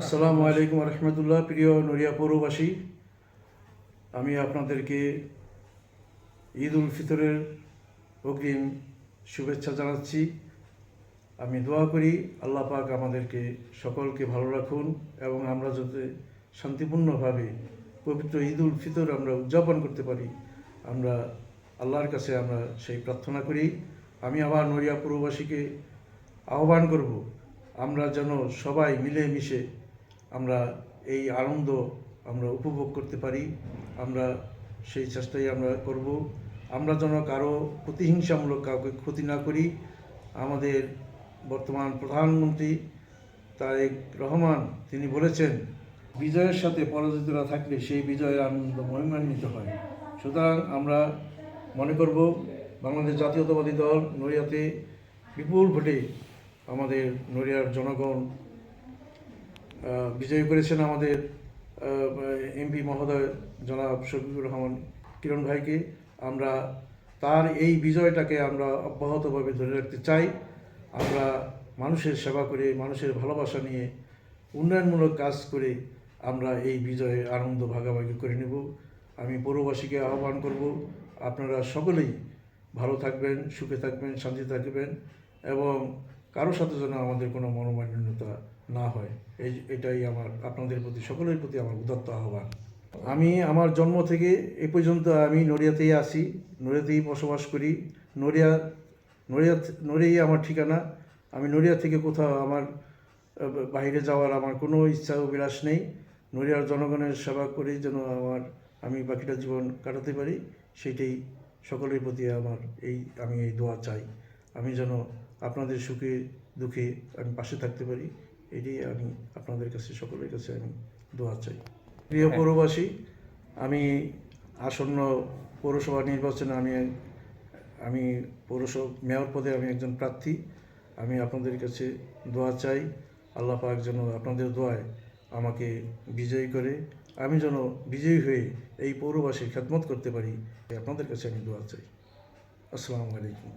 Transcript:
আসসালামু আলাইকুম রহমতুল্লাহ। প্রিয় নড়িয়া পৌরবাসী, আমি আপনাদেরকে ঈদ উল ফিতরের অগ্রিম শুভেচ্ছা জানাচ্ছি। আমি দোয়া করি আল্লাহ পাক আমাদেরকে সকলকে ভালো রাখুন এবং আমরা যাতে শান্তিপূর্ণভাবে পবিত্র ঈদ উল ফিতর আমরা উদযাপন করতে পারি, আমরা আল্লাহর কাছে আমরা সেই প্রার্থনা করি। আমি আবার নড়িয়া পৌরবাসীকে আহ্বান করব, আমরা যেন সবাই মিলেমিশে আমরা এই আনন্দ আমরা উপভোগ করতে পারি। আমরা সেই চেষ্টাই আমরা করব। আমরা যেন কারো প্রতিহিংসামূলক কাউকে ক্ষতি না করি। আমাদের বর্তমান প্রধানমন্ত্রী তারেক রহমান তিনি বলেছেন, বিজয়ের সাথে পরাজিতরা থাকলে সেই বিজয়ের আনন্দ মহিমান্বিত হয়। সুতরাং আমরা মনে করব বাংলাদেশ জাতীয়তাবাদী দল নড়িয়াতে বিপুল ভোটে আমাদের নড়িয়ার জনগণ বিজয়ী করেছেন আমাদের এমপি মহোদয় জনাব শফিকুর রহমান কিরণ ভাইকে। আমরা তার এই বিজয়টাকে আমরা অব্যাহতভাবে ধরে রাখতে চাই। আমরা মানুষের সেবা করে, মানুষের ভালোবাসা নিয়ে, উন্নয়নমূলক কাজ করে আমরা এই বিজয়ে আনন্দ ভাগাভাগি করে নেব। আমি পৌরবাসীকে আহ্বান করব, আপনারা সকলেই ভালো থাকবেন, সুখে থাকবেন, শান্তিতে থাকবেন এবং কারোর সাথে যেন আমাদের কোনো মনোমালিন্যতা না হয়। এটাই আমার আপনাদের প্রতি, সকলের প্রতি আমার উদাত্ত আহ্বান। আমি আমার জন্ম থেকে এ পর্যন্ত আমি নড়িয়াতেই আছি, নড়িয়াতেই বসবাস করি। নড়িয়া নড়িয়া নড়িয়াই আমার ঠিকানা। আমি নড়িয়া থেকে কোথাও আমার বাইরে যাওয়ার আমার কোনো ইচ্ছা অভিলাষ নেই। নড়িয়ার জনগণের সেবা করে যেন আমি বাকিটা জীবন কাটাতে পারি, সেটাই সকলের প্রতি আমি এই দোয়া চাই। আমি যেন আপনাদের সুখে দুঃখে আমি পাশে থাকতে পারি, এটাই আমি আপনাদের কাছে, সকলের কাছে আমি দোয়া চাই। প্রিয় পৌরবাসী, আমি আসন্ন পৌরসভা নির্বাচনে আমি মেয়র পদে আমি একজন প্রার্থী। আমি আপনাদের কাছে দোয়া চাই, আল্লাহ পাক যেন আপনাদের দোয়ায় আমাকে বিজয়ী করে, আমি যেন বিজয়ী হয়ে এই পৌরবাসীর খেদমত করতে পারি, আপনাদের কাছে আমি দোয়া চাই। আসসালামু আলাইকুম।